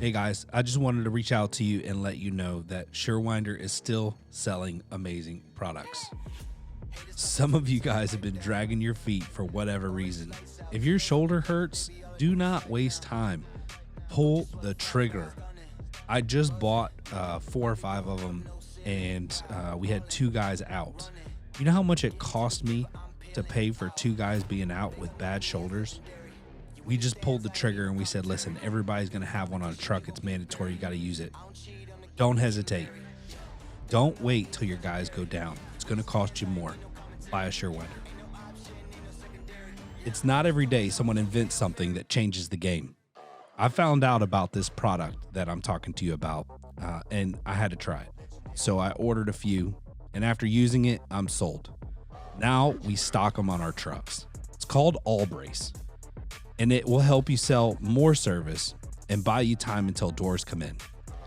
Hey guys, I just wanted to reach out to you and let you know that Surewinder is still selling amazing products. Some of you guys have been dragging your feet for whatever reason. If your shoulder hurts, do not waste time. Pull the trigger. I just bought 4 or 5 of them, and we had 2 guys out. You know how much it cost me to pay for 2 guys being out with bad shoulders? We just pulled the trigger and we said, listen, everybody's going to have one on a truck. It's mandatory. You got to use it. Don't hesitate. Don't wait till your guys go down. It's going to cost you more. Buy a Surewinder. It's not every day someone invents something that changes the game. I found out about this product that I'm talking to you about, and I had to try it. So I ordered a few, and after using it, I'm sold. Now we stock them on our trucks. It's called All Brace, and it will help you sell more service and buy you time until doors come in.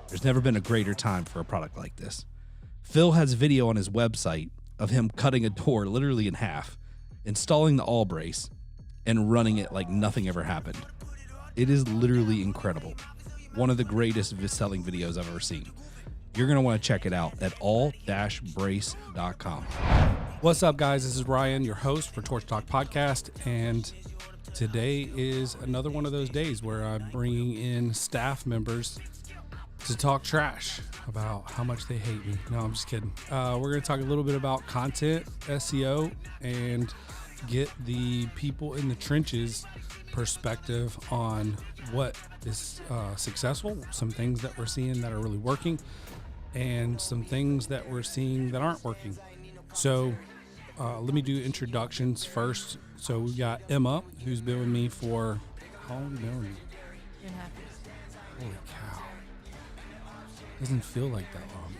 There's never been a greater time for a product like this. Phil has a video on his website of him cutting a door literally in half, installing the All Brace, and running it like nothing ever happened. It is literally incredible. One of the greatest selling videos I've ever seen. You're going to want to check it out at all-brace.com. What's up, guys? This is Ryan, your host for Torch Talk Podcast, and today is another one of those days where I'm bringing in staff members to talk trash about how much they hate me. No, I'm just kidding. We're going to talk a little bit about content, SEO, and get the people in the trenches perspective on what is successful, some things that we're seeing that are really working, and some things that we're seeing that aren't working. So let me do introductions first. So we've got Emma, who's been with me for, how long have you known me? 2.5 years. Holy cow. Doesn't feel like that long.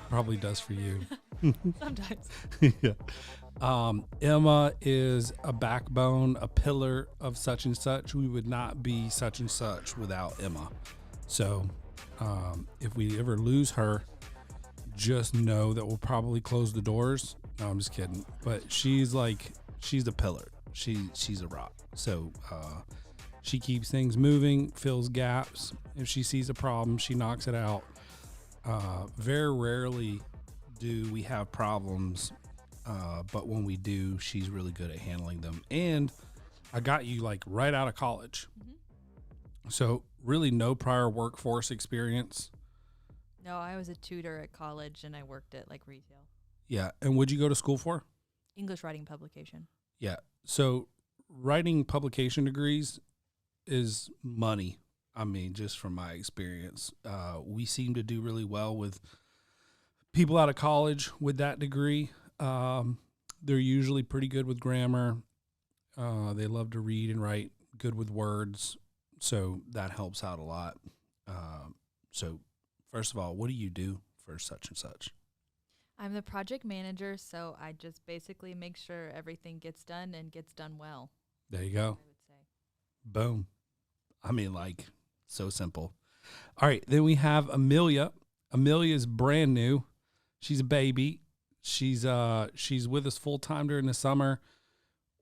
Probably does for you. Sometimes. Yeah. Emma is a backbone, a pillar of such and such. We would not be such and such without Emma. So if we ever lose her, just know that we'll probably close the doors. No, I'm just kidding. But she's a pillar. She's a rock. So she keeps things moving, fills gaps. If she sees a problem, she knocks it out. Very rarely do we have problems, but when we do, she's really good at handling them. And I got you like right out of college. Mm-hmm. So really no prior workforce experience. No, I was a tutor at college and I worked at like retail. Yeah. And what'd you go to school for? English writing publication. Yeah. So writing publication degrees is money. I mean, just from my experience, we seem to do really well with people out of college with that degree. They're usually pretty good with grammar. They love to read and write, good with words. So that helps out a lot. So first of all, what do you do for such and such? I'm the project manager, so I just basically make sure everything gets done and gets done well. There you go. I would say. Boom. I mean, like, so simple. All right. Then we have Amelia. Amelia is brand new. She's a baby. She's with us full time during the summer.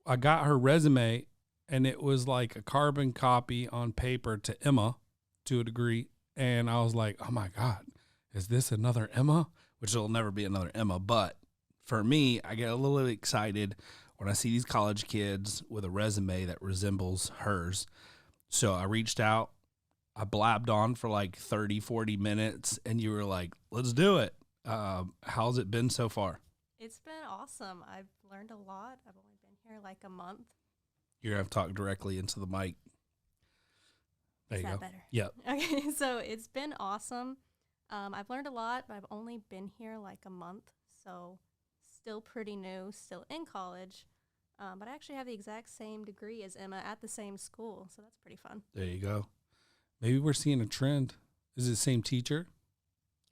I got her resume and it was like a carbon copy on paper to Emma to a degree. And I was like, oh my God, is this another Emma? Which will never be another Emma. But for me, I get a little excited when I see these college kids with a resume that resembles hers. So I reached out, I blabbed on for like 30, 40 minutes, and you were like, let's do it. How's it been so far? It's been awesome. I've learned a lot. I've only been here like a month. You're going to have to talk directly into the mic. There Is you that go. better? Yep. Okay, so it's been awesome. I've learned a lot, but I've only been here like a month, so still pretty new, still in college. But I actually have the exact same degree as Emma at the same school, so that's pretty fun. There you go. Maybe we're seeing a trend. Is it the same teacher?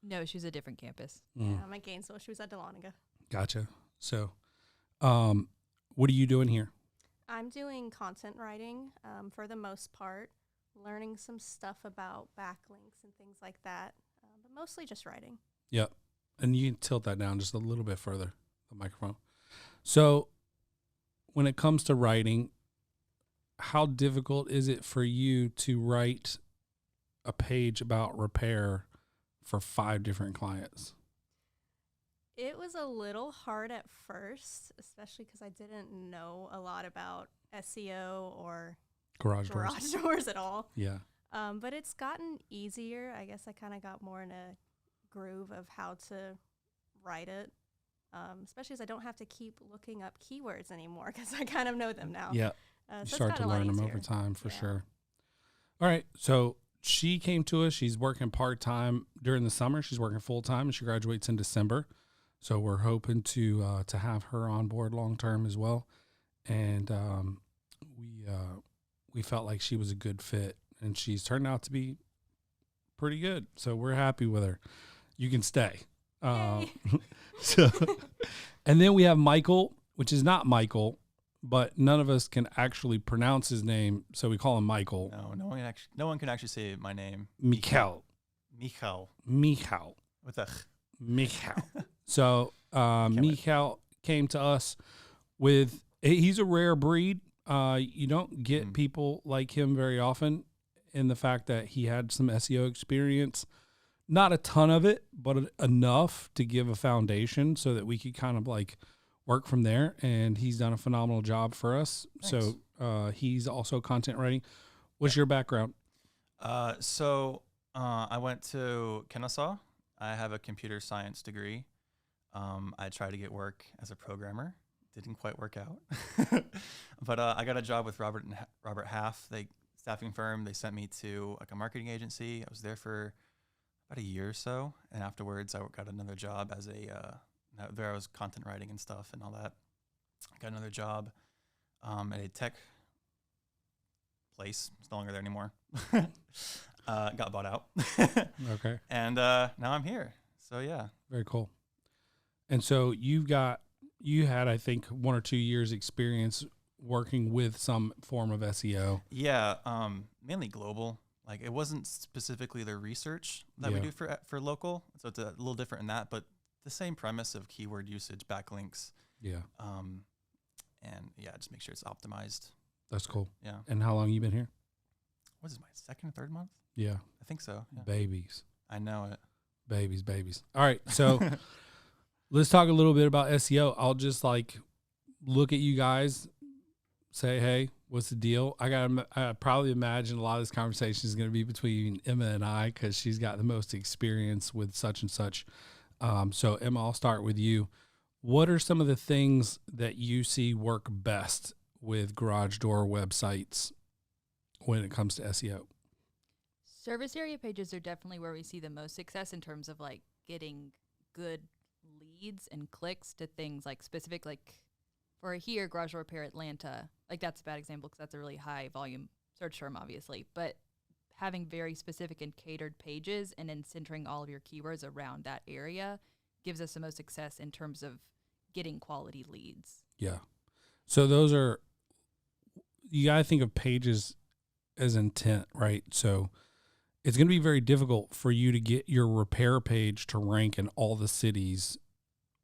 No, she's a different campus. Yeah, I'm at Gainesville. She was at Dahlonega. Gotcha. So, what are you doing here? I'm doing content writing for the most part, learning some stuff about backlinks and things like that, but mostly just writing. Yep. And you can tilt that down just a little bit further, the microphone. So when it comes to writing, how difficult is it for you to write a page about repair for 5 different clients? It was a little hard at first, especially because I didn't know a lot about SEO or Garage doors. doors at all. Yeah. But it's gotten easier. I guess I kind of got more in a groove of how to write it, especially as I don't have to keep looking up keywords anymore because I kind of know them now. Yeah. So You it's start gotten to a lot learn them easier. over time for Yeah. sure. All right. So she came to us. She's working part-time during the summer. She's working full-time and she graduates in December. So we're hoping to have her on board long-term as well. And we felt like she was a good fit and she's turned out to be pretty good. So we're happy with her. You can stay. Yay. So, and then we have Michael, which is not Michael, but none of us can actually pronounce his name, so we call him Michael. No one can actually say my name. Michal. Michal With a Michal. So wait. Michal came to us with, he's a rare breed. You don't get people like him very often, in the fact that he had some SEO experience. Not a ton of it, but enough to give a foundation so that we could kind of like work from there. And he's done a phenomenal job for us. Thanks. So he's also content writing. What's your background? So I went to Kennesaw. I have a computer science degree. I tried to get work as a programmer. Didn't quite work out. But I got a job with Robert Half, staffing firm. They sent me to like a marketing agency. I was there for about a year or so, and afterwards I got another job as there I was content writing and stuff and all that. I got another job at a tech place. It's no longer there anymore. Got bought out. Okay. And now I'm here. So yeah. Very cool. And so you had, I think, 1 or 2 years experience working with some form of SEO. Yeah, mainly global. Like it wasn't specifically the research that we do for local, so it's a little different in that, but the same premise of keyword usage, backlinks. Yeah. And yeah, just make sure it's optimized. That's cool. Yeah. And how long you been here? What is it, my second or third month? Yeah. I think so. Yeah. Babies. I know it. Babies. All right. So let's talk a little bit about SEO. I'll just like look at you guys, say, hey, what's the deal? I probably imagine a lot of this conversation is going to be between Emma and I because she's got the most experience with such and such. So Emma, I'll start with you. What are some of the things that you see work best with garage door websites when it comes to SEO? Service area pages are definitely where we see the most success in terms of like getting good leads and clicks to things like specific, like for here, garage door repair Atlanta, like that's a bad example because that's a really high volume search term, obviously, but having very specific and catered pages and then centering all of your keywords around that area gives us the most success in terms of getting quality leads. Yeah. So those are, you got to think of pages as intent, right? So it's going to be very difficult for you to get your repair page to rank in all the cities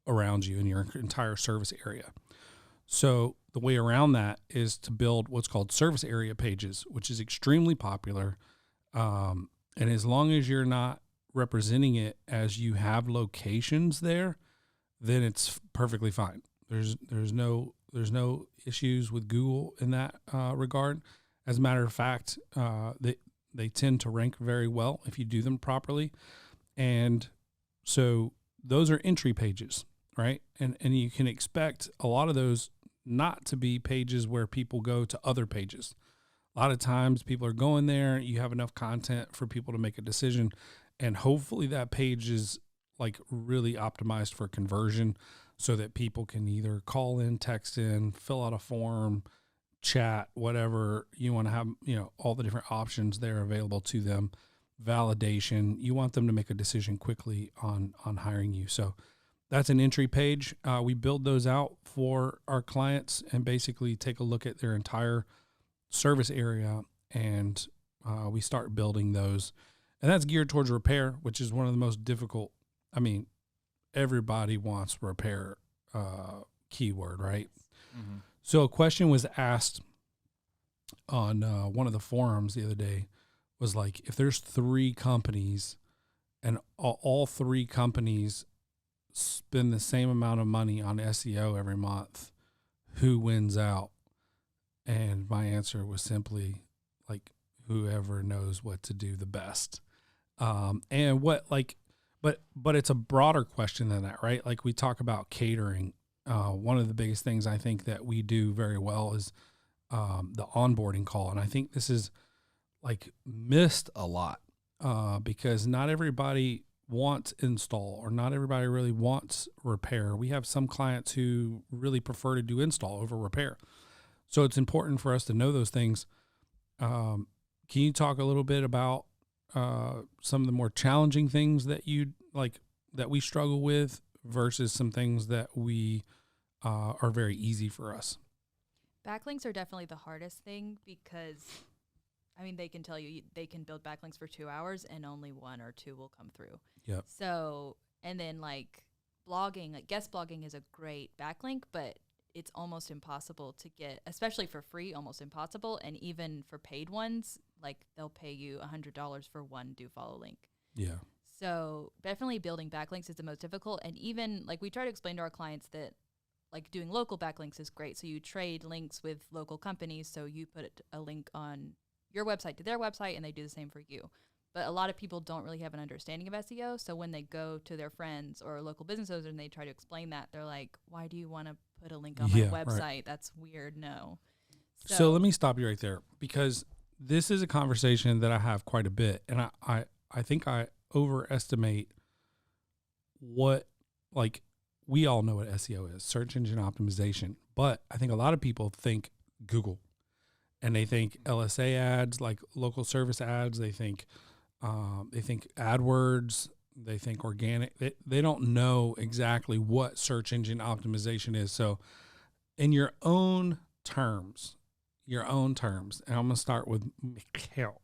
around you in your entire service area. So the way around that is to build what's called service area pages, which is extremely popular. And as long as you're not representing it as you have locations there, then it's perfectly fine. There's no issues with Google in that regard. As a matter of fact, they tend to rank very well if you do them properly. And so those are entry pages, right? And you can expect a lot of those not to be pages where people go to other pages. A lot of times people are going there, you have enough content for people to make a decision, and hopefully that page is like really optimized for conversion so that people can either call in, text in, fill out a form, chat, whatever you want to have, all the different options there available to them. Validation, you want them to make a decision quickly on hiring you. So that's an entry page. We build those out for our clients and basically take a look at their entire service area, and we start building those. And that's geared towards repair, which is one of the most difficult. I mean, everybody wants repair keyword, right? Mm-hmm. So a question was asked on one of the forums the other day. was like, if there's 3 companies and all 3 companies spend the same amount of money on SEO every month, who wins out? And my answer was simply like, whoever knows what to do the best. And what like, but it's a broader question than that, right? Like we talk about catering. One of the biggest things I think that we do very well is the onboarding call. And I think this is like missed a lot because not everybody wants install, or not everybody really wants repair. We have some clients who really prefer to do install over repair. So it's important for us to know those things. Can you talk a little bit about some of the more challenging things that you like, that we struggle with, versus some things that we are very easy for us? Backlinks are definitely the hardest thing because, I mean, they can tell you they can build backlinks for 2 hours and only 1 or 2 will come through. Yep. So, and then like blogging, like guest blogging is a great backlink, but it's almost impossible to get, especially for free, almost impossible. And even for paid ones, like they'll pay you $100 for 1 do follow link. Yeah. So definitely building backlinks is the most difficult. And even like we try to explain to our clients that like doing local backlinks is great. So you trade links with local companies. So you put a link on your website to their website and they do the same for you. But a lot of people don't really have an understanding of SEO. So when they go to their friends or local business owners and they try to explain that, they're like, why do you want to put a link on my website? Right. That's weird. No. So let me stop you right there, because this is a conversation that I have quite a bit. And I think I overestimate what, like, we all know what SEO is, search engine optimization. But I think a lot of people think Google, and they think LSA ads, like local service ads. They think AdWords, they think organic. They don't know exactly what search engine optimization is. So in your own terms, and I'm going to start with Michal.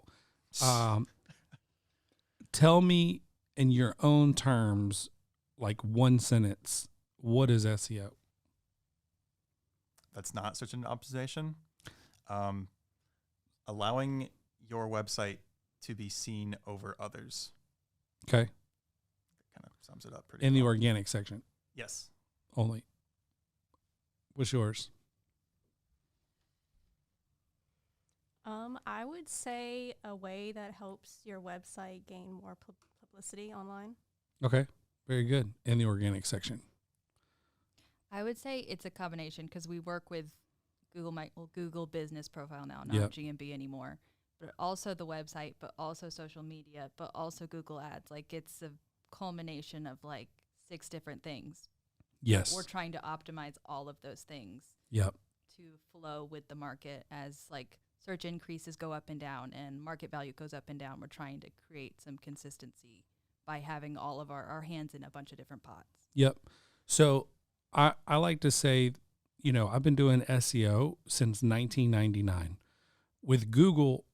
Tell me in your own terms, like 1 sentence, what is SEO? That's not search engine optimization. Allowing your website to be seen over others. Okay. Kind of sums it up pretty In the well. organic section Yes. only. What's yours? I would say a way that helps your website gain more publicity online. Okay. Very good. In the organic section. I would say it's a combination because we work with Google Business Profile now, not Yep. GMB anymore, but also the website, but also social media, but also Google Ads. Like it's a culmination of like 6 different things. Yes. We're trying to optimize all of those things. Yep. To flow with the market as like search increases go up and down and market value goes up and down. We're trying to create some consistency by having all of our hands in a bunch of different pots. Yep. So I like to say, I've been doing SEO since 1999. With Google,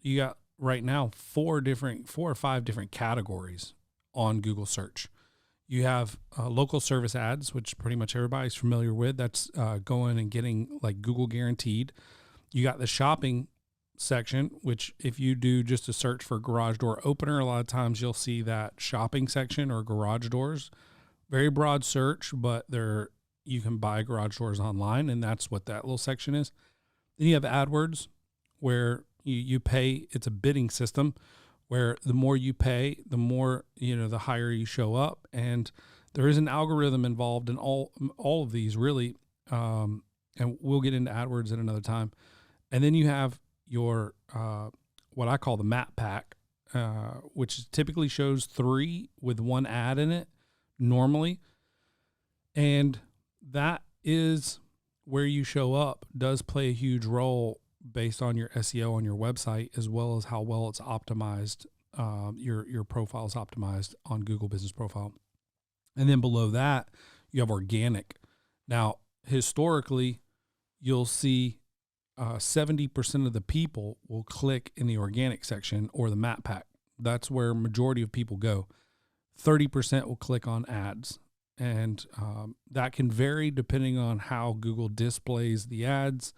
you got right now 4 or 5 different categories on Google search. You have local service ads, which pretty much everybody's familiar with. That's going and getting like Google guaranteed. You got the shopping section, which if you do just a search for garage door opener, a lot of times you'll see that shopping section or garage doors. Very broad search, but you can buy garage doors online, and that's what that little section is. Then you have AdWords, where you pay. It's a bidding system where the more you pay, the more, the higher you show up. And there is an algorithm involved in all of these really. And we'll get into AdWords at another time. And then you have your, what I call the map pack, which typically shows 3 with 1 ad in it normally. And that is where you show up does play a huge role based on your SEO on your website, as well as how well it's optimized. Your profile is optimized on Google Business Profile. And then below that, you have organic. Now, historically, you'll see 70% of the people will click in the organic section or the map pack. That's where majority of people go. 30% will click on ads. And that can vary depending on how Google displays the ads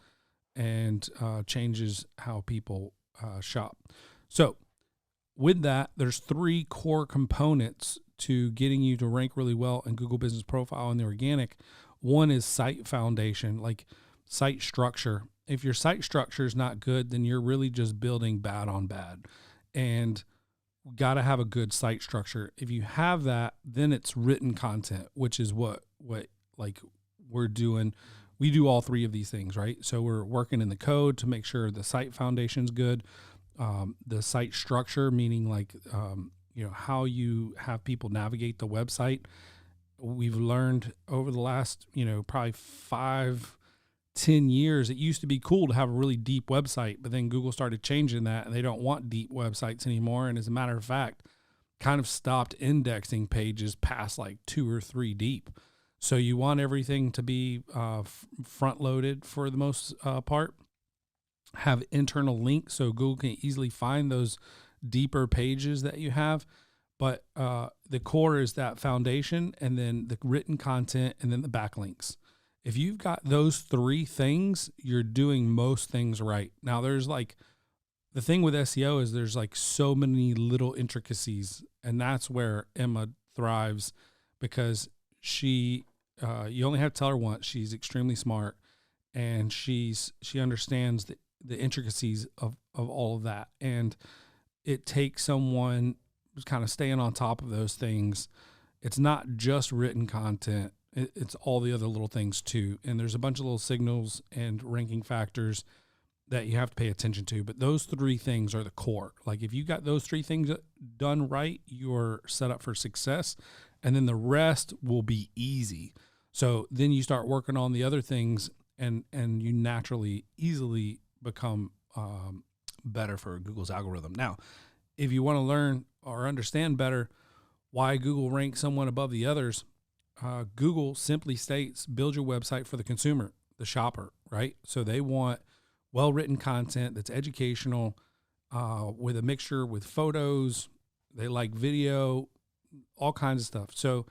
and changes how people shop. So with that, there's 3 core components to getting you to rank really well in Google Business Profile and the organic. One is site foundation, like site structure. If your site structure is not good, then you're really just building bad on bad. And got to have a good site structure. If you have that, then it's written content, which is what like we're doing. We do all 3 of these things, right? So we're working in the code to make sure the site foundation's good. The site structure, meaning like, how you have people navigate the website. We've learned over the last, probably 5-10 years, it used to be cool to have a really deep website, but then Google started changing that and they don't want deep websites anymore. And as a matter of fact, kind of stopped indexing pages past like 2 or 3 deep. So you want everything to be front loaded for the most part. Have internal links so Google can easily find those deeper pages that you have. But the core is that foundation, and then the written content, and then the backlinks. If you've got those 3 things, you're doing most things right. Now there's like, the thing with SEO is there's like so many little intricacies, and that's where Emma thrives, because she, you only have to tell her once. She's extremely smart, and she understands the intricacies of all of that. And it takes someone who's kind of staying on top of those things. It's not just written content. It's all the other little things too. And there's a bunch of little signals and ranking factors that you have to pay attention to. But those 3 things are the core. Like if you got those 3 things done right, you're set up for success. And then the rest will be easy. So then you start working on the other things, and you naturally, easily become better for Google's algorithm. Now, if you want to learn or understand better why Google ranks someone above the others, Google simply states, build your website for the consumer, the shopper, right? So they want well-written content that's educational, with a mixture with photos. They like video, all kinds of stuff. So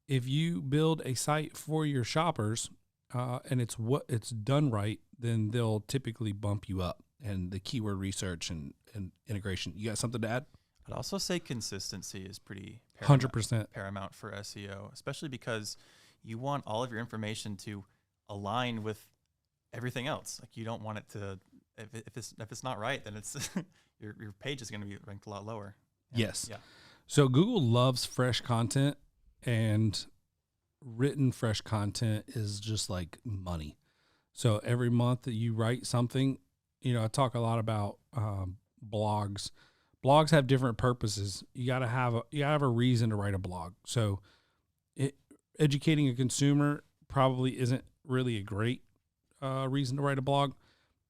if you build a site for your shoppers, and it's done right, then they'll typically bump you up. And the keyword research and integration. You got something to add? I'd also say consistency is pretty 100% paramount for SEO, especially because you want all of your information to align with everything else. Like you don't want it to, if it's not right, then it's your page is going to be ranked a lot lower. Yes. Yeah. So Google loves fresh content, and written fresh content is just like money. So every month that you write something, I talk a lot about blogs. Blogs have different purposes. You gotta have a reason to write a blog. So educating a consumer probably isn't really a great reason to write a blog.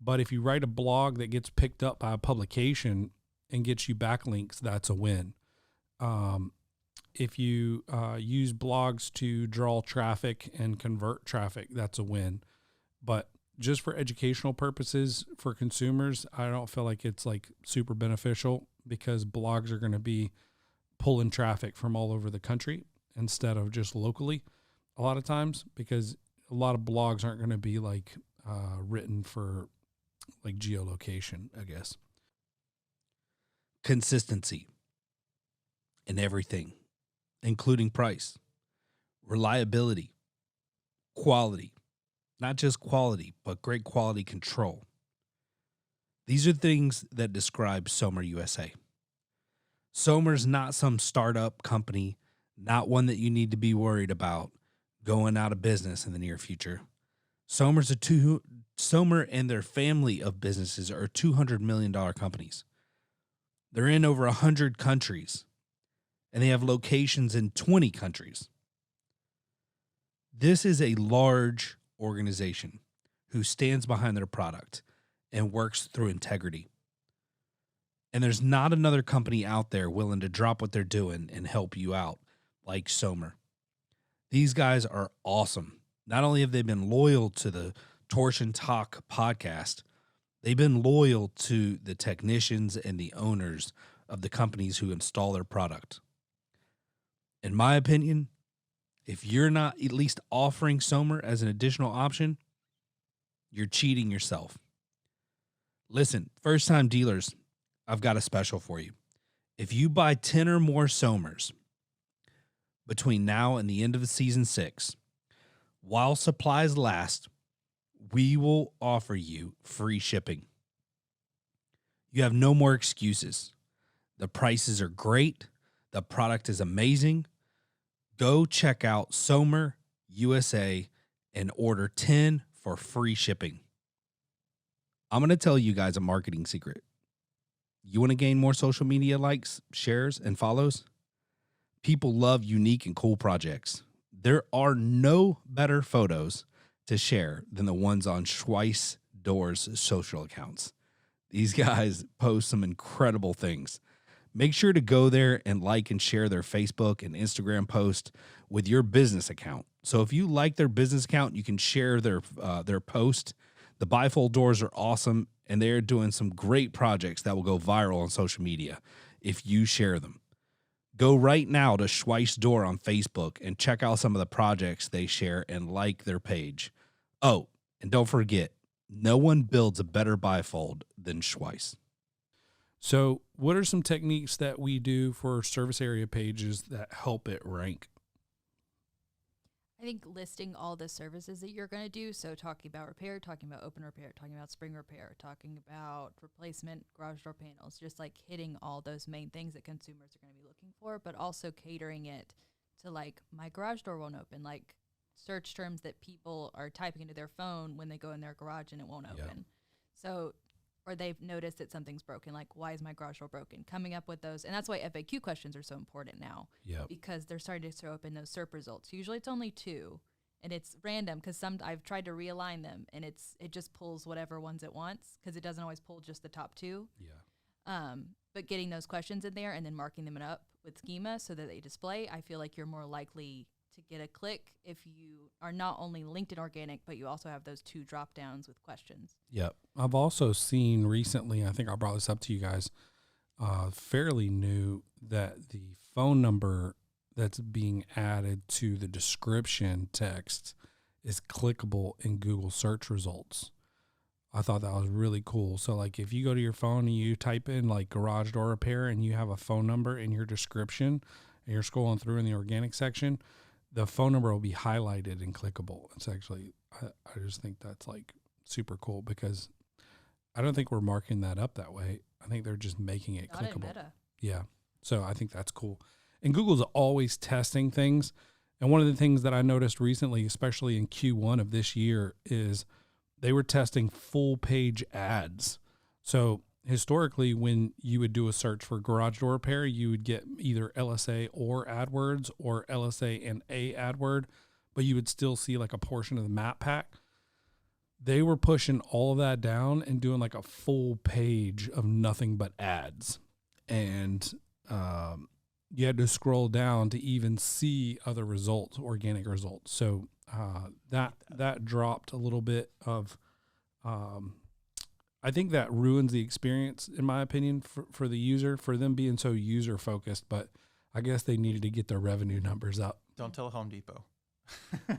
But if you write a blog that gets picked up by a publication and gets you backlinks, that's a win. If you use blogs to draw traffic and convert traffic, that's a win. But just for educational purposes for consumers, I don't feel like it's like super beneficial, because blogs are going to be pulling traffic from all over the country instead of just locally a lot of times, because a lot of blogs aren't going to be like written for like geolocation, I guess. Consistency in everything, including price, reliability, quality. Not just quality, but great quality control. These are things that describe Somer USA. Somer's not some startup company, not one that you need to be worried about going out of business in the near future. Somer and their family of businesses are $200 million companies. They're in over 100 countries, and they have locations in 20 countries. This is a large organization who stands behind their product and works through integrity. And there's not another company out there willing to drop what they're doing and help you out like Somer. These guys are awesome. Not only have they been loyal to the Torsion Talk podcast, they've been loyal to the technicians and the owners of the companies who install their product. In my opinion, if you're not at least offering Somer as an additional option, you're cheating yourself. Listen, first time dealers, I've got a special for you. If you buy 10 or more Somers between now and the end of the season 6, while supplies last, we will offer you free shipping. You have no more excuses. The prices are great. The product is amazing. Go check out Somer USA and order 10 for free shipping. I'm going to tell you guys a marketing secret. You want to gain more social media likes, shares, and follows? People love unique and cool projects. There are no better photos to share than the ones on Schweiss Doors social accounts. These guys post some incredible things. Make sure to go there and like and share their Facebook and Instagram post with your business account. So if you like their business account, you can share their post. The bifold doors are awesome, and they're doing some great projects that will go viral on social media if you share them. Go right now to Schweiss Door on Facebook and check out some of the projects they share and like their page. Oh, and don't forget, no one builds a better bifold than Schweiss. So what are some techniques that we do for service area pages that help it rank? I think listing all the services that you're going to do. So talking about repair, talking about open repair, talking about spring repair, talking about replacement garage door panels, just like hitting all those main things that consumers are going to be looking for, but also catering it to like my garage door won't open, like search terms that people are typing into their phone when they go in their garage and it won't open. So, or they've noticed that something's broken, like why is my garage door broken? Coming up with those. And that's why FAQ questions are so important now, because they're starting to throw up in those SERP results. Usually it's only 2 and it's random because I've tried to realign them and it just pulls whatever ones it wants because it doesn't always pull just the top 2. But getting those questions in there and then marking them up with schema so that they display, I feel like you're more likely to get a click if you are not only linked in organic, but you also have those 2 drop downs with questions. Yep. I've also seen recently, I think I brought this up to you guys, fairly new, that the phone number that's being added to the description text is clickable in Google search results. I thought that was really cool. So like if you go to your phone and you type in like garage door repair and you have a phone number in your description and you're scrolling through in the organic section, the phone number will be highlighted and clickable. It's actually, I just think that's like super cool because I don't think we're marking that up that way. I think they're just making it Got it, clickable. meta. Yeah. So I think that's cool. And Google's always testing things. And one of the things that I noticed recently, especially in Q1 of this year, is they were testing full page ads. So historically, when you would do a search for garage door repair, you would get either LSA or AdWords or LSA and a AdWord, but you would still see like a portion of the map pack. They were pushing all of that down and doing like a full page of nothing but ads. And you had to scroll down to even see other results, organic results. So that dropped a little bit of, I think that ruins the experience, in my opinion, for the user, for them being so user focused, but I guess they needed to get their revenue numbers up. Don't tell Home Depot.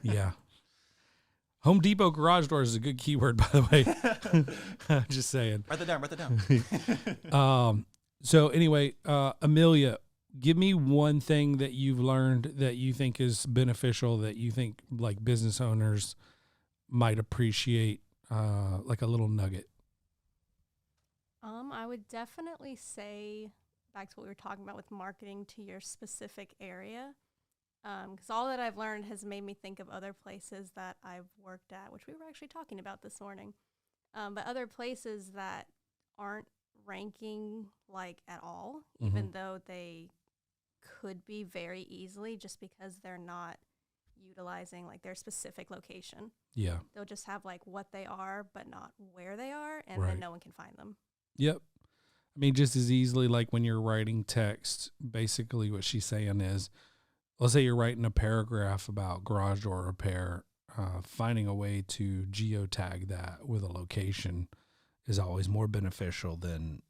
Yeah. Home Depot garage doors is a good keyword, by the way. Just saying. Write that down. So anyway, Amelia, give me one thing that you've learned that you think is beneficial, that you think like business owners might appreciate, like a little nugget. I would definitely say back to what we were talking about with marketing to your specific area. Because all that I've learned has made me think of other places that I've worked at, which we were actually talking about this morning. But other places that aren't ranking like at all, even though they could be very easily, just because they're not utilizing like their specific location. Yeah. They'll just have like what they are, but not where they are, and Right. then no one can find them. Yep. I mean, just as easily like when you're writing text, basically what she's saying is, let's say you're writing a paragraph about garage door repair, finding a way to geotag that with a location is always more beneficial than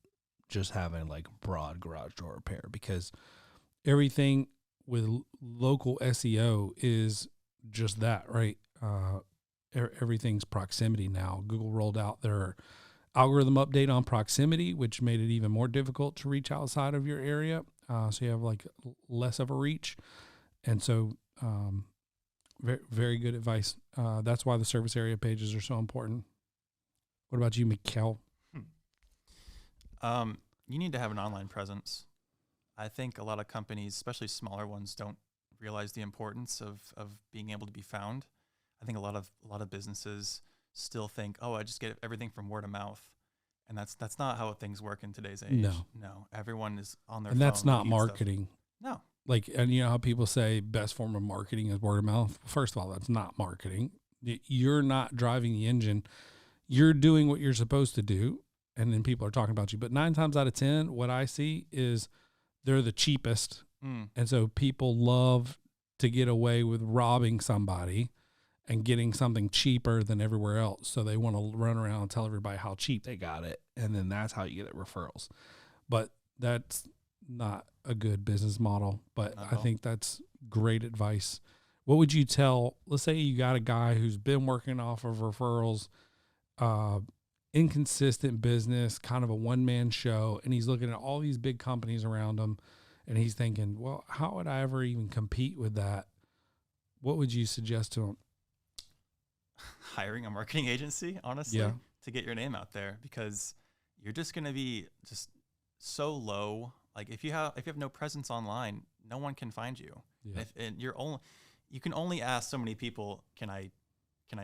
just having like broad garage door repair, because everything with local SEO is just that, right? Everything's proximity now. Google rolled out their algorithm update on proximity, which made it even more difficult to reach outside of your area. So you have like less of a reach. And so, very, very good advice. That's why the service area pages are so important. What about you, Michal? You need to have an online presence. I think a lot of companies, especially smaller ones, don't realize the importance of being able to be found. I think a lot of businesses still think, oh, I just get everything from word of mouth. And that's not how things work in today's age. No, everyone is on their phone. And that's not looking at stuff. marketing. No. Like, and you know how people say best form of marketing is word of mouth? First of all, that's not marketing. You're not driving the engine. You're doing what you're supposed to do, and then people are talking about you. But 9 times out of 10, what I see is they're the cheapest. And so people love to get away with robbing somebody and getting something cheaper than everywhere else. So they want to run around and tell everybody how cheap they got it. And then that's how you get referrals. But that's not a good business model. But I think that's great advice. What would you tell, let's say you got a guy who's been working off of referrals, inconsistent business, kind of a one-man show, and he's looking at all these big companies around him, and he's thinking, well, how would I ever even compete with that? What would you suggest to him? Hiring a marketing agency, honestly, to get your name out there, because you're just going to be just so low. Like if you have no presence online, no one can find you. Yeah. And you can only ask so many people, can I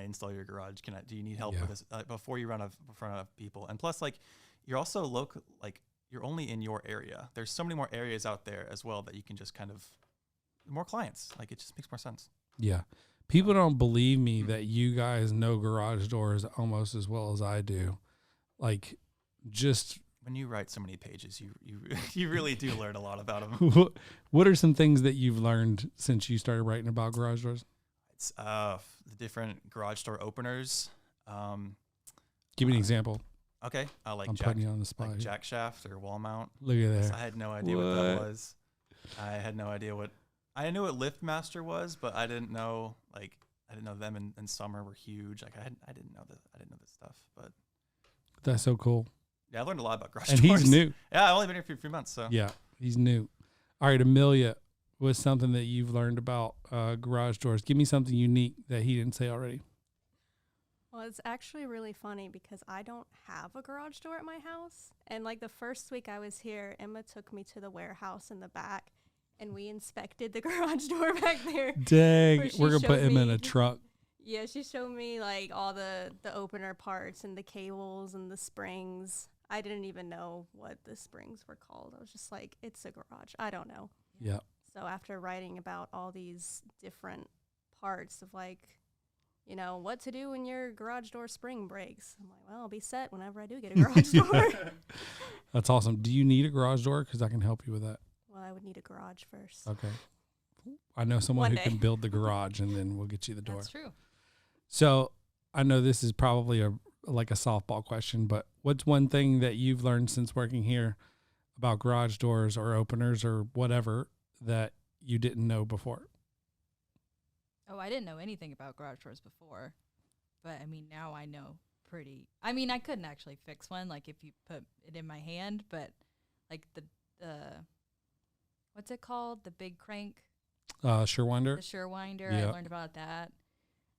install your garage? Do you need help with this before you run in front of people? And plus, like, you're also local, like you're only in your area. There's so many more areas out there as well that you can just kind of more clients. Like it just makes more sense. Yeah. People don't believe me that you guys know garage doors almost as well as I do. Like, just when you write so many pages, you really do learn a lot about them. What are some things that you've learned since you started writing about garage doors? It's the different garage door openers. Give me an example. Okay, like I'm putting you on the spot. Like jack shaft or wall mount. Look at that. I had no idea what that was. I had no idea what. I knew what LiftMaster was, but I didn't know them in summer were huge. Like I didn't know this stuff. But that's so cool. Yeah, I learned a lot about garage and doors. He's new. Yeah, I've only been here for a few months. So yeah, he's new. All right, Amelia, what's something that you've learned about garage doors? Give me something unique that he didn't say already. Well, it's actually really funny because I don't have a garage door at my house. And like the first week I was here, Emma took me to the warehouse in the back and we inspected the garage door back there. Dang, we're going to put him in a truck. Yeah, she showed me like all the opener parts and the cables and the springs. I didn't even know what the springs were called. I was just like, it's a garage. I don't know. Yeah. So after writing about all these different parts of like, you know, what to do when your garage door spring breaks. I'm like, well, I'll be set whenever I do get a garage door. That's awesome. Do you need a garage door? Because I can help you with that. Well, I would need a garage first. Okay. I know someone One who day. can build the garage, and then we'll get you the door. That's true. So I know this is probably like a softball question, but what's one thing that you've learned since working here about garage doors or openers or whatever that you didn't know before? Oh, I didn't know anything about garage doors before, but I mean, now I know I mean, I couldn't actually fix one, like if you put it in my hand, but like the what's it called? The big crank? Surewinder? The Surewinder. Yeah. I learned about that.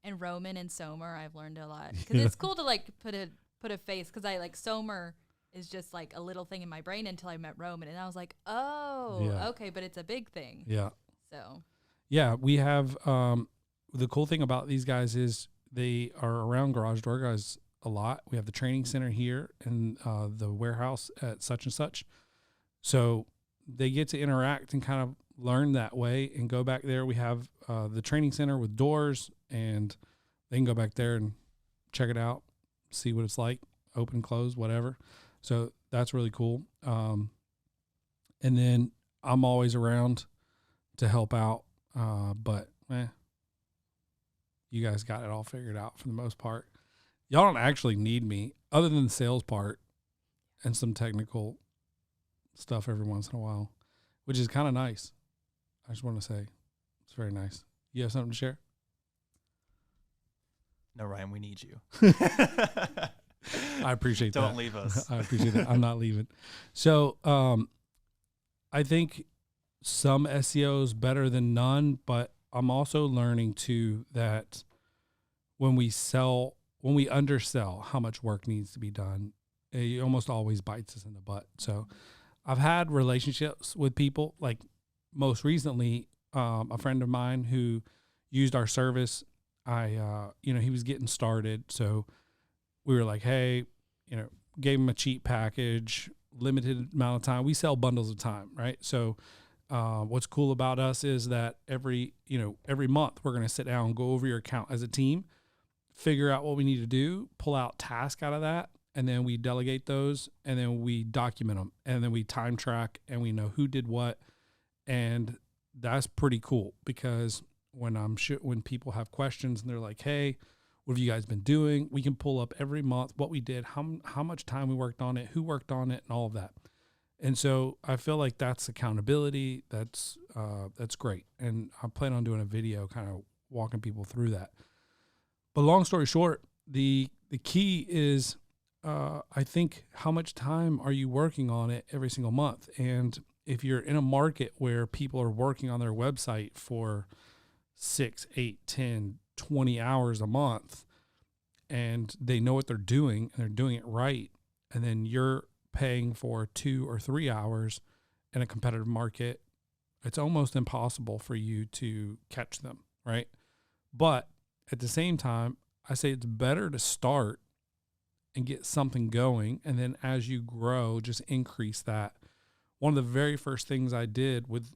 And Roman and Somer, I've learned a lot. Because it's cool to like put a face, because I like Somer is just like a little thing in my brain until I met Roman. And I was like, oh, okay, but it's a big thing. Yeah. So. Yeah, we have the cool thing about these guys is they are around garage door guys a lot. We have the training center here and the warehouse at such and such. So they get to interact and kind of learn that way and go back there. We have the training center with doors, and they can go back there and check it out, see what it's like, open, close, whatever. So that's really cool. And then I'm always around to help out. But you guys got it all figured out for the most part. Y'all don't actually need me other than the sales part and some technical stuff every once in a while, which is kind of nice. I just want to say it's very nice. You have something to share? No, Ryan, we need you. I appreciate that. Don't leave us. I appreciate that. I'm not leaving. So, I think some SEO is better than none, but I'm also learning too that when we undersell how much work needs to be done, it almost always bites us in the butt. So I've had relationships with people, like most recently, a friend of mine who used our service. He was getting started. So we were like, hey, gave him a cheap package, limited amount of time. We sell bundles of time, right? So what's cool about us is that every month we're going to sit down and go over your account as a team, figure out what we need to do, pull out tasks out of that, and then we delegate those, and then we document them, and then we time track, and we know who did what. And that's pretty cool, because when people have questions and they're like, hey, what have you guys been doing? We can pull up every month what we did, how much time we worked on it, who worked on it, and all of that. And so I feel like that's accountability. That's great. And I plan on doing a video kind of walking people through that. But long story short, the key is, I think, how much time are you working on it every single month? And if you're in a market where people are working on their website for 6, 8, 10, 20 hours a month, and they know what they're doing and they're doing it right, and then you're paying for 2 or 3 hours in a competitive market, it's almost impossible for you to catch them, right? But at the same time, I say it's better to start and get something going, and then as you grow, just increase that. One of the very first things I did with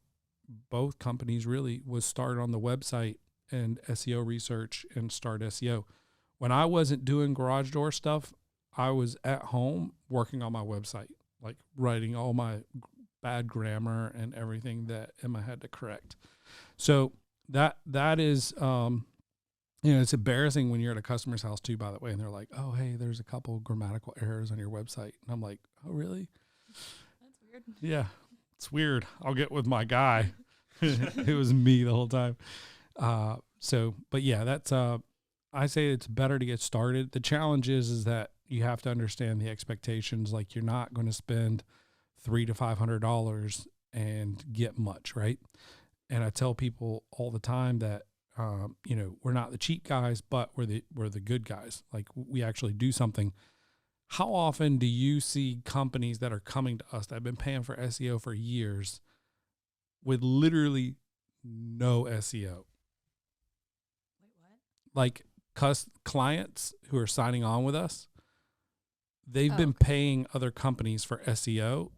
both companies really was start on the website and SEO research and start SEO. When I wasn't doing garage door stuff, I was at home working on my website, like writing all my bad grammar and everything that Emma had to correct. So that is, it's embarrassing when you're at a customer's house too, by the way, and they're like, oh, hey, there's a couple grammatical errors on your website. And I'm like, oh, really? That's weird. Yeah, it's weird. I'll get with my guy. It was me the whole time. But yeah, that's, I say it's better to get started. The challenge is that you have to understand the expectations. Like, you're not going to spend $300 to $500 and get much, right? And I tell people all the time that, we're not the cheap guys, but we're the good guys. Like, we actually do something. How often do you see companies that are coming to us that have been paying for SEO for years with literally no SEO? Wait, what? Like, clients who are signing on with us, they've been Okay. paying other companies for SEO,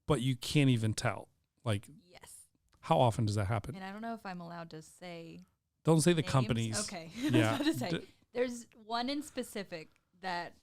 but you can't even tell. Like, Yes. how often does that happen? And I don't know if I'm allowed to say Don't say the names. companies. Okay. Yeah. I was about to say, D- there's one in specific that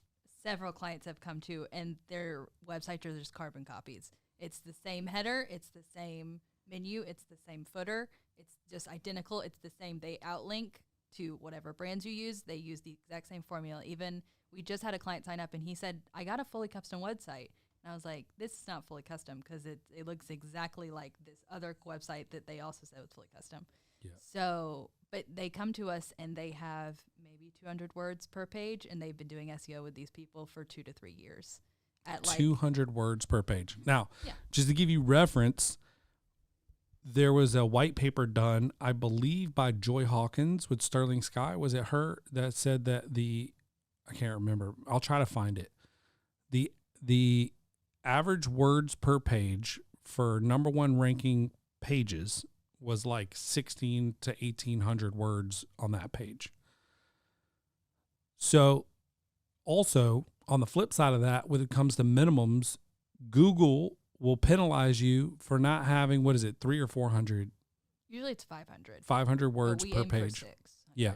several clients have come to, and their websites are just carbon copies. It's the same header. It's the same menu. It's the same footer. It's just identical. It's the same. They outlink to whatever brands you use. They use the exact same formula. Even we just had a client sign up, and he said, I got a fully custom website. And I was like, this is not fully custom, because it looks exactly like this other website that they also said was fully custom. Yeah. So, but they come to us and they have maybe 200 words per page, and they've been doing SEO with these people for 2 to 3 years. At 200 words per page. Now, Yeah. just to give you reference, there was a white paper done, I believe, by Joy Hawkins with Sterling Sky. Was it her that said that I can't remember. I'll try to find it. The average words per page for number one ranking pages was like 16 to 1800 words on that page. So also on the flip side of that, when it comes to minimums, Google will penalize you for not having, 300 or 400, usually it's 500. 500 but words we per aim for page. 600. Yeah.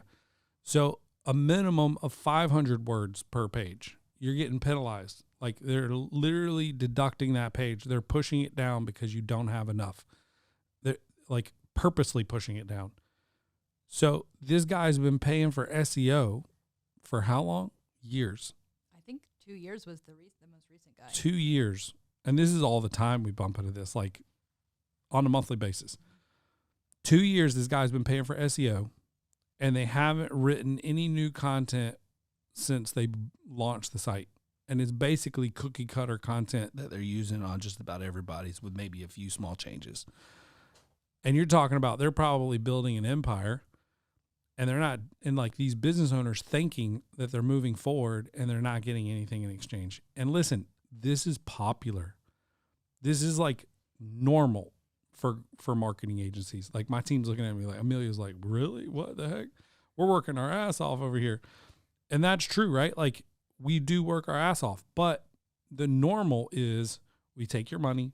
So a minimum of 500 words per page, you're getting penalized. Like, they're literally deducting that page. They're pushing it down because you don't have enough. They're like purposely pushing it down. So this guy's been paying for SEO for how long? Years. I think 2 years was the most recent guy. 2 years. And this is all the time we bump into this, like on a monthly basis. 2 years this guy's been paying for SEO, and they haven't written any new content since they launched the site. And it's basically cookie cutter content That they're using on just about everybody's with maybe a few small changes. and you're talking about they're probably building an empire, and they're not, and like these business owners thinking that they're moving forward and they're not getting anything in exchange. And listen, this is popular. This is like normal for marketing agencies. Like my team's looking at me like, Amelia's like, really? What the heck? We're working our ass off over here. And that's true, right? Like we do work our ass off, but the normal is we take your money,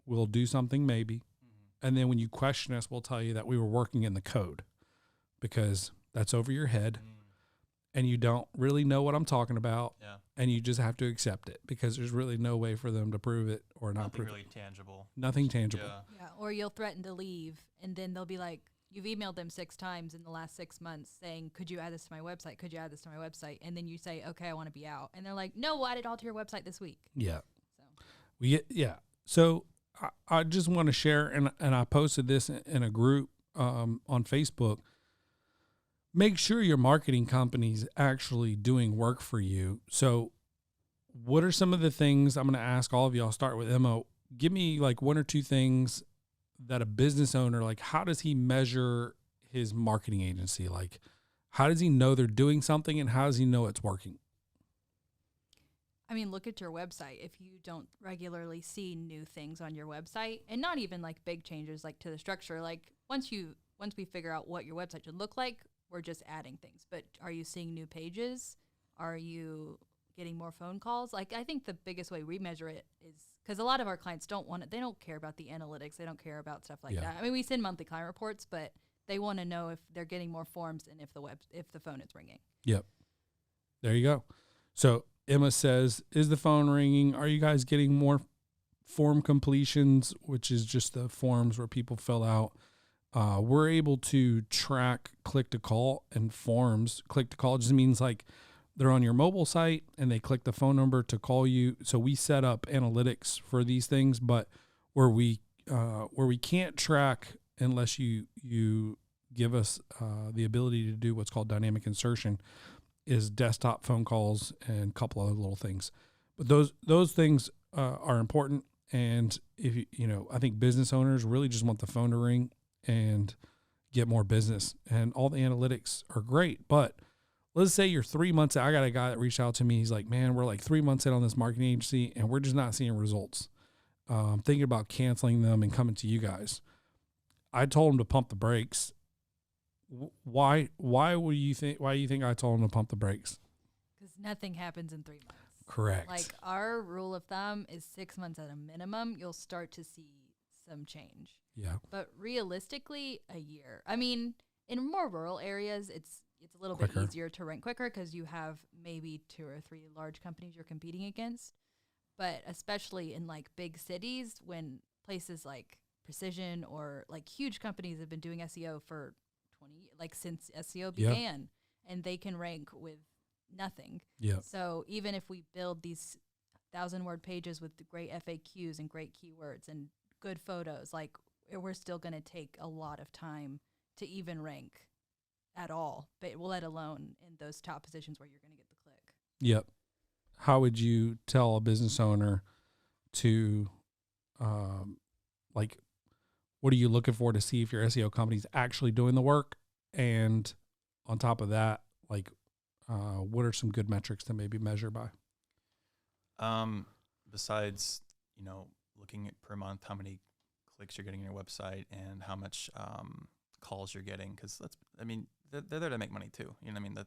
we'll do something maybe. And then when you question us, we'll tell you that we were working in the code, because that's over your head and you don't really know what I'm talking about. Yeah. And you just have to accept it because there's really no way for them to prove it or not Nothing prove really it. tangible. Nothing tangible. Yeah. Yeah, or you'll threaten to leave, and then they'll be like, you've emailed them 6 times in the last 6 months saying, could you add this to my website? Could you add this to my website? And then you say, okay, I want to be out. And they're like, no, we'll add it all to your website this week. Yeah. So So I just want to share, and I posted this in a group on Facebook. Make sure your marketing company's actually doing work for you. So what are some of the things I'm going to ask all of you? I'll start with Emma. Give me like 1 or 2 things that a business owner, like how does he measure his marketing agency? Like how does he know they're doing something, and how does he know it's working? I mean, look at your website. If you don't regularly see new things on your website, and not even like big changes like to the structure, like once we figure out what your website should look like, we're just adding things. But are you seeing new pages? Are you getting more phone calls? Like I think the biggest way we measure it is because a lot of our clients they don't care about the analytics. They don't care about stuff like that. I mean, we send monthly client reports, but they want to know if they're getting more forms and if the phone is ringing. Yep. There you go. So Emma says, is the phone ringing? Are you guys getting more form completions, which is just the forms where people fill out? We're able to track click to call and forms. Click to call just means like they're on your mobile site and they click the phone number to call you. So we set up analytics for these things, but where we can't track unless you give us the ability to do what's called dynamic insertion is desktop phone calls and a couple other little things. But those things are important. And if I think business owners really just want the phone to ring and get more business, and all the analytics are great. But let's say you're 3 months out. I got a guy that reached out to me. He's like, man, we're like 3 months in on this marketing agency and we're just not seeing results. Thinking about canceling them and coming to you guys. I told him to pump the brakes. Why do you think I told him to pump the brakes? Because nothing happens in 3 months. Correct. Like our rule of thumb is 6 months at a minimum, you'll start to see some change. Yeah. But realistically, a year. I mean, in more rural areas, it's a little Quicker. bit easier to rank quicker because you have maybe 2 or 3 large companies you're competing against. But especially in like big cities, when places like Precision or like huge companies have been doing SEO for since SEO began, and they can rank with nothing. Yeah. So even if we build these 1,000-word pages with the great FAQs and great keywords and good photos, like we're still going to take a lot of time to even rank at all, but let alone in those top positions where you're going to get the click. Yep. How would you tell a business owner to, what are you looking for to see if your SEO company is actually doing the work? And on top of that, what are some good metrics to maybe measure by? Besides, looking at per month, how many clicks you're getting on your website and how much calls you're getting, because they're there to make money too.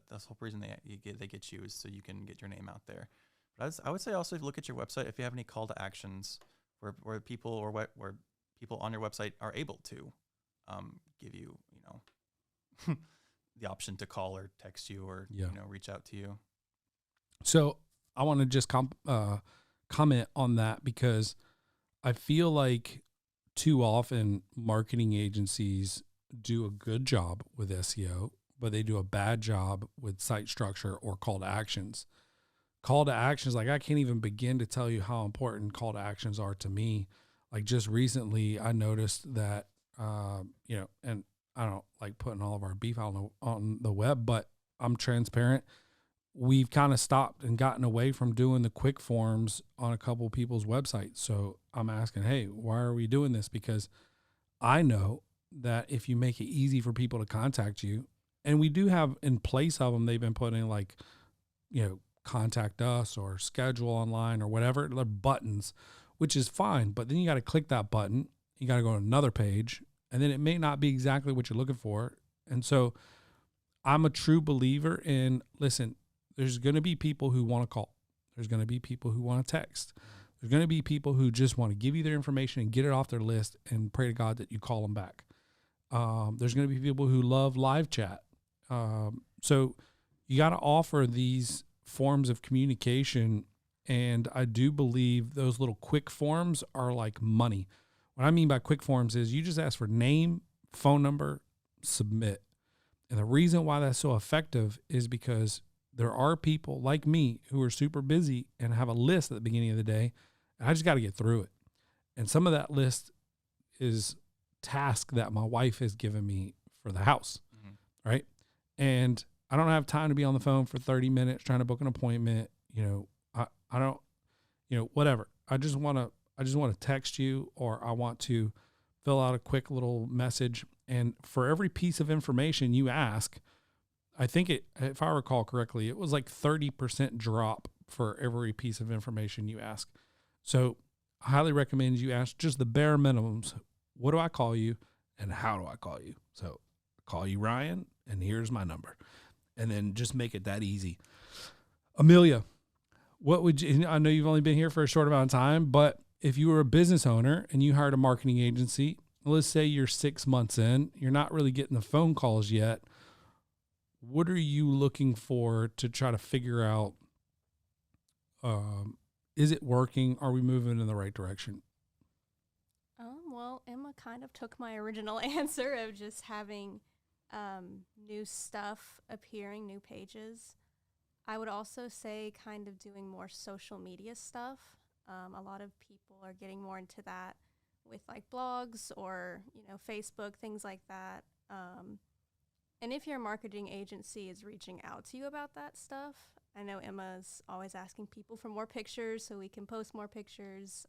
That's the whole reason they get you is so you can get your name out there. But I would say also look at your website if you have any call to actions where people where people on your website are able to give you the option to call or text you or reach out to you. So I want to just comment on that, because I feel like too often marketing agencies do a good job with SEO, but they do a bad job with site structure or call to actions. Call to actions, like I can't even begin to tell you how important call to actions are to me. Like just recently I noticed that, and I don't like putting all of our beef on the web, but I'm transparent. we've kind of stopped and gotten away from doing the quick forms on a couple people's websites. So I'm asking, hey, why are we doing this? Because I know that if you make it easy for people to contact you, and we do have in place of them, they've been putting like, contact us or schedule online or whatever, they're buttons, which is fine. But then you got to click that button. You got to go to another page, and then it may not be exactly what you're looking for. And so I'm a true believer in, listen, there's going to be people who want to call. There's going to be people who want to text. There's going to be people who just want to give you their information and get it off their list and pray to God that you call them back. There's going to be people who love live chat. So you got to offer these forms of communication. And I do believe those little quick forms are like money. What I mean by quick forms is you just ask for name, phone number, submit. And the reason why that's so effective is because there are people like me who are super busy and have a list at the beginning of the day. And I just got to get through it. And some of that list is task that my wife has given me for the house. Right. And I don't have time to be on the phone for 30 minutes trying to book an appointment. I don't, whatever. I just want to text you, or I want to fill out a quick little message. And for every piece of information you ask, I think if I recall correctly, it was like 30% drop for every piece of information you ask. So I highly recommend you ask just the bare minimums. What do I call you and how do I call you? So I call you Ryan, and here's my number. And then just make it that easy. Amelia, what would you, I know you've only been here for a short amount of time, but if you were a business owner and you hired a marketing agency, let's say you're 6 months in, you're not really getting the phone calls yet. What are you looking for to try to figure out, is it working? Are we moving in the right direction? Well, Emma kind of took my original answer of just having new stuff appearing, new pages. I would also say kind of doing more social media stuff. A lot of people are getting more into that with like blogs or, Facebook, things like that. And if your marketing agency is reaching out to you about that stuff, I know Emma's always asking people for more pictures so we can post more pictures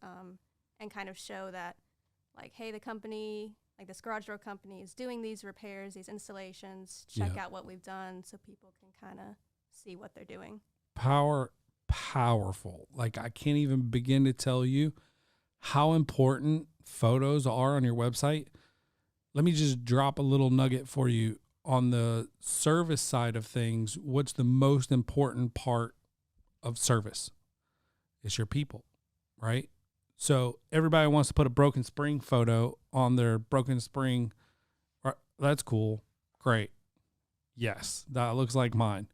and kind of show that, like, hey, the company, like this garage door company, is doing these repairs, these installations. Check out what we've done so people can kind of see what they're doing. Powerful. Like, I can't even begin to tell you how important photos are on your website. Let me just drop a little nugget for you. On the service side of things, what's the most important part of service? It's your people, right? So everybody wants to put a broken spring photo on their broken spring. That's cool. Great. Yes, that looks like mine.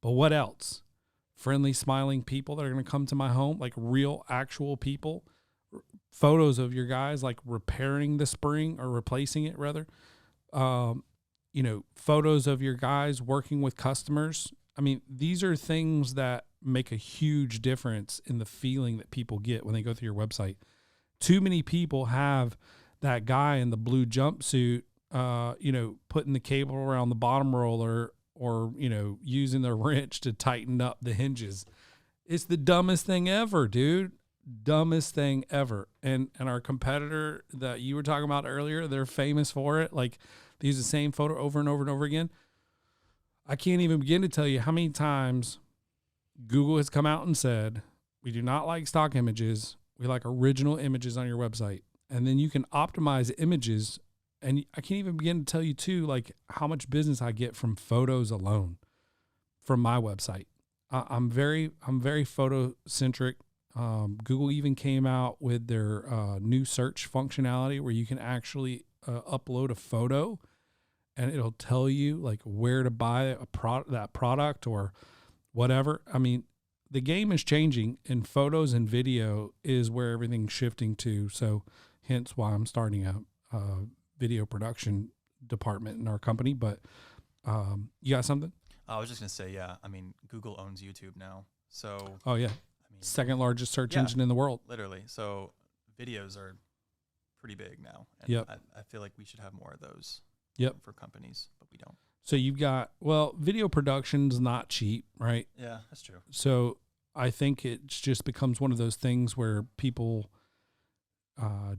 But what else? Friendly, smiling people that are going to come to my home, like real, actual people. Photos of your guys like repairing the spring or replacing it, rather. Photos of your guys working with customers. I mean, these are things that make a huge difference in the feeling that people get when they go through your website. Too many people have that guy in the blue jumpsuit, putting the cable around the bottom roller or, using the wrench to tighten up the hinges. It's the dumbest thing ever, dude. Dumbest thing ever. And our competitor that you were talking about earlier, they're famous for it. Like, they use the same photo over and over and over again. I can't even begin to tell you how many times Google has come out and said, we do not like stock images. We like original images on your website. And then you can optimize images. And I can't even begin to tell you too, like how much business I get from photos alone from my website. I'm very photo centric. Google even came out with their new search functionality where you can actually upload a photo and it'll tell you like where to buy that product or whatever. I mean, the game is changing, and photos and video is where everything's shifting to. So hence why I'm starting a video production department in our company. But you got something? I was just going to say, yeah, I mean, Google owns YouTube now. So, oh yeah. Second largest search engine in the world. Literally. So videos are pretty big now. And yep. I feel like we should have more of those yep. for companies, but we don't. So you've got, well, video production's not cheap, right? Yeah, that's true. So I think it just becomes one of those things where people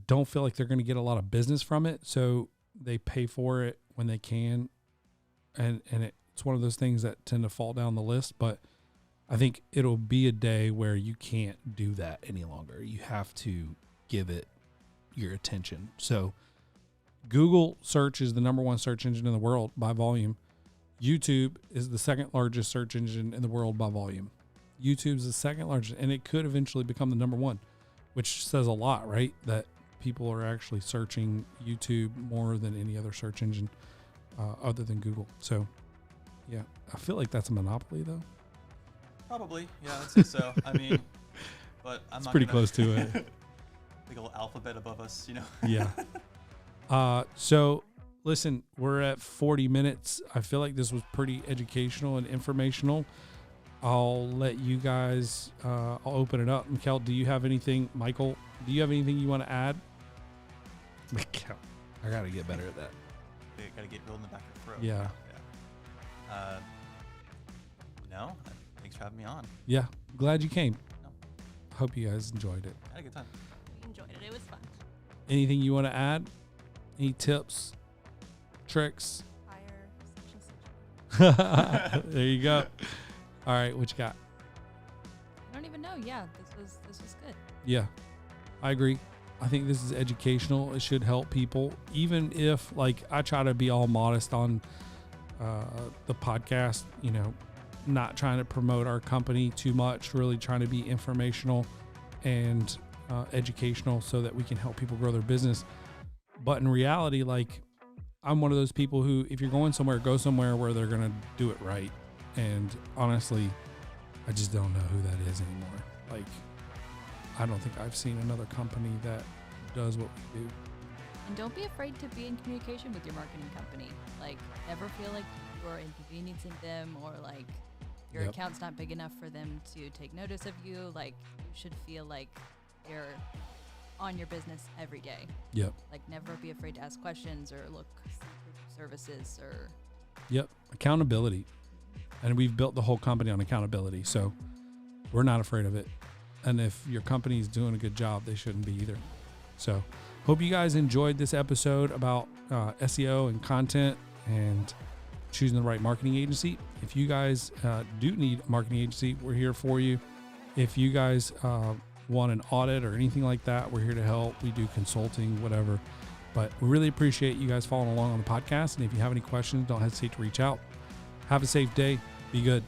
don't feel like they're going to get a lot of business from it. So they pay for it when they can. And it's one of those things that tend to fall down the list. But I think it'll be a day where you can't do that any longer. You have to give it your attention. So Google search is the number one search engine in the world by volume. YouTube is the second largest search engine in the world by volume. YouTube is the second largest, and it could eventually become the number one, which says a lot, right? That people are actually searching YouTube more than any other search engine other than Google. So, yeah, I feel like that's a monopoly, though. Probably, yeah, I'd say so. I mean, but I'm It's not pretty gonna- close to it. Big old alphabet above us, you know. Yeah. So listen, we're at 40 minutes. I feel like this was pretty educational and informational. I'll let you guys, I'll open it up. Michal, do you have anything? Michael, do you have anything you want to add? Michal, I got to get better at that. You gotta get building the back of the throat. Yeah. Yeah. No, thanks for having me on. Yeah. Glad you came. No. Hope you guys enjoyed it. I had a good time. We enjoyed it. It was fun. Anything you want to add? Any tips, tricks? Hire such and such. There you go. All right. What you got? I don't even know. Yeah, this was good. Yeah, I agree. I think this is educational. It should help people, even if, like, I try to be all modest on the podcast, you know, not trying to promote our company too much, really trying to be informational and educational so that we can help people grow their business. But in reality, like, I'm one of those people who, if you're going somewhere, go somewhere where they're going to do it right. And honestly, I just don't know who that is anymore. Like, I don't think I've seen another company that does what we do. And don't be afraid to be in communication with your marketing company. Like, never feel like you are inconveniencing them or like your Yep. account's not big enough for them to take notice of you. Like, you should feel like you're on your business every day. Yep. Like, never be afraid to ask questions or look for services or Yep. Accountability. And we've built the whole company on accountability. So we're not afraid of it. And if your company is doing a good job, they shouldn't be either. So hope you guys enjoyed this episode about SEO and content and choosing the right marketing agency. If you guys do need a marketing agency, we're here for you. If you guys want an audit or anything like that, we're here to help. We do consulting, whatever. But we really appreciate you guys following along on the podcast. And if you have any questions, don't hesitate to reach out. Have a safe day. Be good.